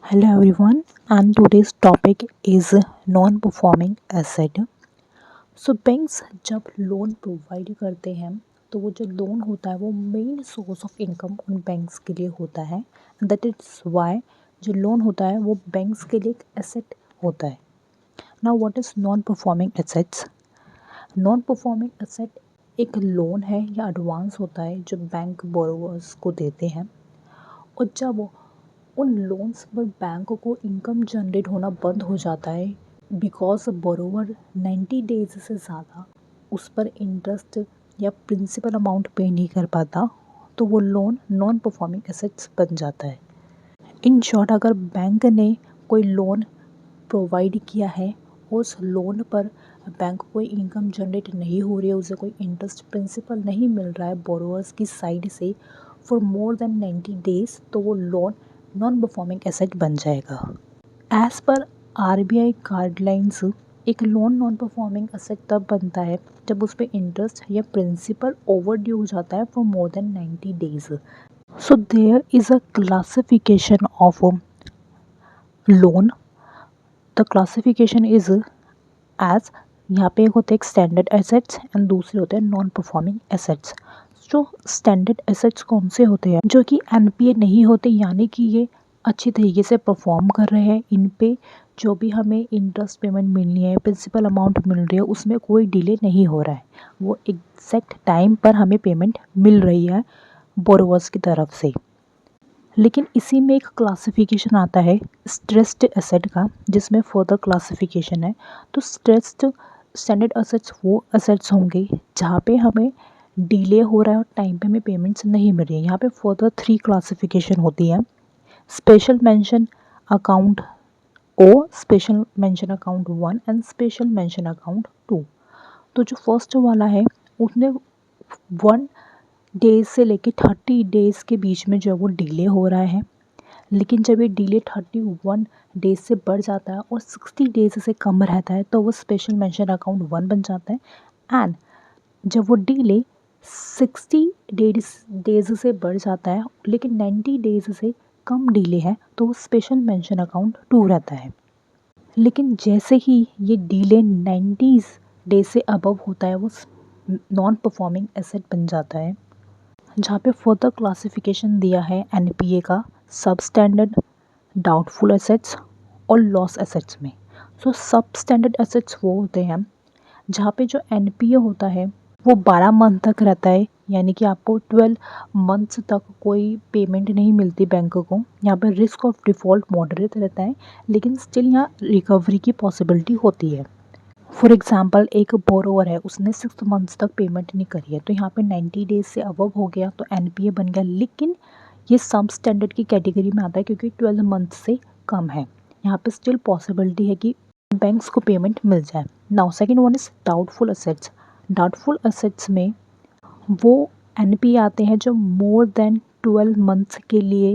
Hello everyone, and today's topic is non-performing asset. So banks जब loan provide करते हैं तो वो जो लोन होता है वो मेन सोर्स ऑफ इनकम उन बैंक्स के लिए होता है। दैट इज़ वाई जो लोन होता है वो बैंक्स के लिए एक एसेट होता है। Now what is non performing assets? Non performing asset एक लोन है या एडवांस होता है जो बैंक बोरोवर्स को देते हैं, और जब उन लोन्स पर बैंक को इनकम जनरेट होना बंद हो जाता है बिकॉज बोरोवर 90 डेज से ज़्यादा उस पर इंटरेस्ट या प्रिंसिपल अमाउंट पे नहीं कर पाता, तो वो लोन नॉन परफॉर्मिंग एसेट्स बन जाता है। इन शॉर्ट, अगर बैंक ने कोई लोन प्रोवाइड किया है, उस लोन पर बैंक को कोई इनकम जनरेट नहीं हो रही है, उसे कोई इंटरेस्ट प्रिंसिपल नहीं मिल रहा है बोरोवर्स की साइड से फॉर मोर देन 90 डेज, तो वो लोन नॉन परफॉर्मिंग एसेट बन जाएगा। एज़ पर आरबीआई गाइडलाइंस एक लोन नॉन परफॉर्मिंग एसेट तब बनता है जब उस पर इंटरेस्ट या प्रिंसिपल ओवर ड्यू हो जाता है for more than 90 days. So there is a classification of loan. The classification is as, यहाँ पे एक होते हैं स्टैंडर्ड एसेट्स एंड दूसरे होते हैं नॉन परफॉर्मिंग एसेट्स। जो स्टैंडर्ड एसेट्स कौन से होते हैं? जो कि एनपीए नहीं होते, यानी कि ये अच्छी तरीके से परफॉर्म कर रहे हैं, इन पे जो भी हमें इंटरेस्ट पेमेंट मिलनी है, प्रिंसिपल अमाउंट मिल रही है, उसमें कोई डिले नहीं हो रहा है, वो एग्जैक्ट टाइम पर हमें पेमेंट मिल रही है बोरोवर्स की तरफ से। लेकिन इसी में एक क्लासिफिकेशन आता है स्ट्रेस्ड एसेट का, जिसमें फर्दर क्लासिफिकेशन है। तो स्ट्रेस्ड स्टैंडर्ड एसेट्स वो एसेट्स होंगे जहाँ पे हमें डिले हो रहा है और टाइम पे हमें पेमेंट्स नहीं मिल रही है। यहाँ पे फर्दर 3 क्लासिफिकेशन होती है: special mention account O, special mention account 1 and special mention account 2। तो जो फर्स्ट वाला है उसने 1 डेज से लेके 30 डेज़ के बीच में जो है वो डिले हो रहा है। लेकिन जब ये डिले 31 डेज से बढ़ जाता है और 60 डेज से कम रहता है तो वो स्पेशल मेंशन अकाउंट 1 बन जाता है। एंड जब वो डिले 60 डेज से बढ़ जाता है लेकिन 90 डेज से कम डिले है तो वो स्पेशल मेंशन अकाउंट 2 रहता है। लेकिन जैसे ही ये डिले 90 डेज से अबव होता है वो नॉन परफॉर्मिंग एसेट बन जाता है, जहाँ पे फर्दर क्लासिफिकेशन दिया है एनपीए का सब स्टैंडर्ड, डाउटफुल एसेट्स और लॉस एसेट्स में। सो सब स्टैंडर्ड एसेट्स वो होते हैं जहाँ पे जो एनपीए होता है वो 12 मंथ तक रहता है, यानी कि आपको 12 मंथ्स तक कोई पेमेंट नहीं मिलती बैंक को। यहाँ पर रिस्क ऑफ डिफ़ॉल्ट मॉडरेट रहता है, लेकिन स्टिल यहाँ रिकवरी की पॉसिबिलिटी होती है। फॉर एग्ज़ाम्पल, एक बोरोवर है, उसने 6 मंथ्स तक पेमेंट नहीं करी है, तो यहाँ पे 90 डेज से अबव हो गया तो एनपीए बन गया, लेकिन ये सब स्टैंडर्ड की कैटेगरी में आता है क्योंकि 12 मंथ से कम है। यहाँ पे स्टिल पॉसिबिलिटी है कि बैंक्स को पेमेंट मिल जाए। Now second one is doubtful assets. Doubtful assets में वो एनपीए आते हैं जो मोर देन 12 मंथ्स के लिए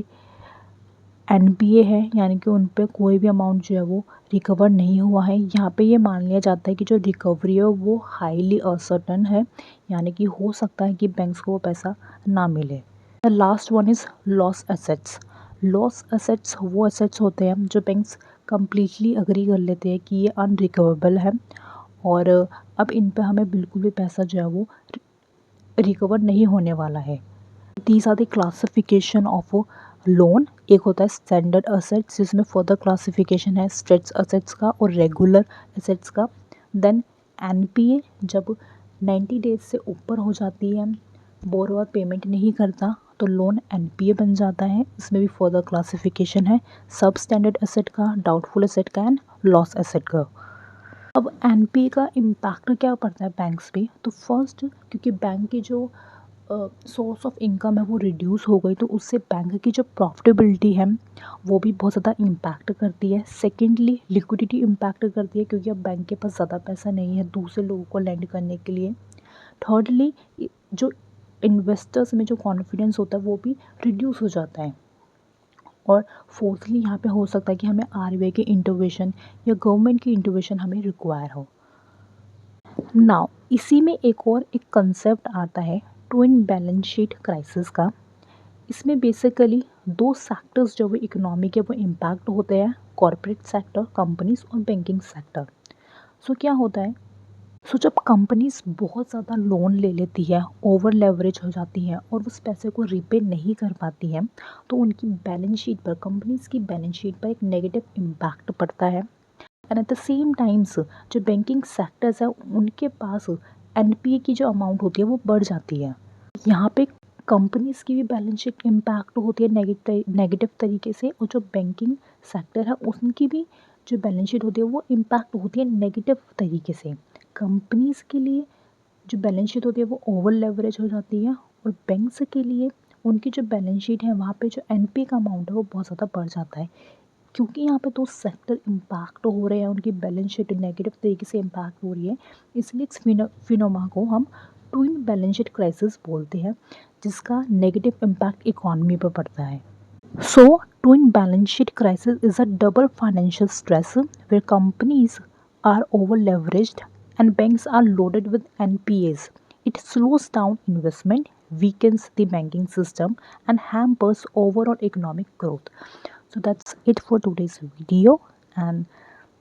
एनपीए है, यानी कि उन पे कोई भी अमाउंट जो है वो रिकवर नहीं हुआ है। यहाँ पे ये मान लिया जाता है कि जो रिकवरी है वो हाईली असर्टन है, यानी कि हो सकता है कि बैंक्स को वो पैसा ना मिले। The last one is loss assets. Loss assets वो एसेट्स होते हैं जो बैंक्स कम्प्लीटली अग्री कर लेते हैं कि ये अनरिकवेबल है और अब इन पे हमें बिल्कुल भी पैसा जो है वो रिकवर नहीं होने वाला है। These are the classification of loan. एक होता है स्टैंडर्ड असेट्स जिसमें फर्दर क्लासिफिकेशन है स्ट्रेच असेट्स का और रेगुलर असेट्स का। देन एनपीए जब 90 डेज से ऊपर हो जाती है, बोरोवर पेमेंट नहीं करता, तो लोन एनपीए बन जाता है। इसमें भी फर्दर क्लासिफिकेशन है सब स्टैंडर्ड असेट का, डाउटफुल असेट का एंड लॉस एसेट का। अब एनपीए का इम्पैक्ट क्या पड़ता है बैंक्स पे? तो फर्स्ट, क्योंकि बैंक की जो सोर्स ऑफ इनकम है वो रिड्यूस हो गई, तो उससे बैंक की जो प्रॉफिटेबिलिटी है वो भी बहुत ज़्यादा इम्पैक्ट करती है। सेकेंडली, लिक्विडिटी इम्पैक्ट करती है क्योंकि अब बैंक के पास ज़्यादा पैसा नहीं है दूसरे लोगों को लेंड करने के लिए। थर्डली, जो इन्वेस्टर्स में जो कॉन्फिडेंस होता है वो भी रिड्यूस हो जाता है। और फोर्थली, यहाँ पे हो सकता है कि हमें आरबीआई की इंटरवेंशन या गवर्नमेंट की इंटरवेंशन हमें रिक्वायर हो। नाउ इसी में एक कंसेप्ट आता है ट्विन बैलेंस शीट क्राइसिस का। इसमें बेसिकली दो सेक्टर्स जो वो इकोनॉमी के वो इम्पैक्ट होते हैं, कॉरपोरेट सेक्टर कंपनीज और बैंकिंग सेक्टर। सो क्या होता है, सो जब कंपनीज बहुत ज़्यादा लोन ले लेती है, ओवर लेवरेज हो जाती है और उस पैसे को रीपे नहीं कर पाती है, तो उनकी बैलेंस शीट पर, कंपनीज की बैलेंस शीट पर एक नेगेटिव इम्पैक्ट पड़ता है। And at the same times जो बैंकिंग सेक्टर्स है उनके पास एनपीए की जो अमाउंट होती है वो बढ़ जाती है। यहाँ पे कंपनीज की भी बैलेंस शीट इम्पैक्ट होती है नेगेटिव तरीके से, और जो बैंकिंग सेक्टर है उनकी भी जो बैलेंस शीट होती है वो इम्पैक्ट होती है नेगेटिव तरीके से। कंपनीज के लिए जो बैलेंस शीट होती है वो ओवर लेवरेज हो जाती है, और बैंक्स के लिए उनकी जो बैलेंस शीट है वहाँ पे जो एनपीए का अमाउंट है वो बहुत ज़्यादा बढ़ जाता है। क्योंकि यहाँ पे दो सेक्टर इम्पैक्ट हो रहे हैं, उनकी बैलेंस शीट नेगेटिव तरीके से इम्पैक्ट हो रही है, इसलिए इस फिनोमा को हम ट्विन बैलेंस शीट क्राइसिस बोलते हैं, जिसका नेगेटिव इम्पैक्ट इकोनॉमी पर पड़ता है। So twin balance sheet crisis is a double financial stress where companies are over leveraged and banks are loaded with NPAs. It slows down investment, weakens the banking system, and hampers overall economic growth. So that's it for today's video. And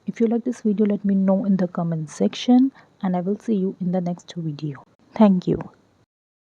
if you like this video, let me know in the comment section, and I will see you in the next video. Thank you.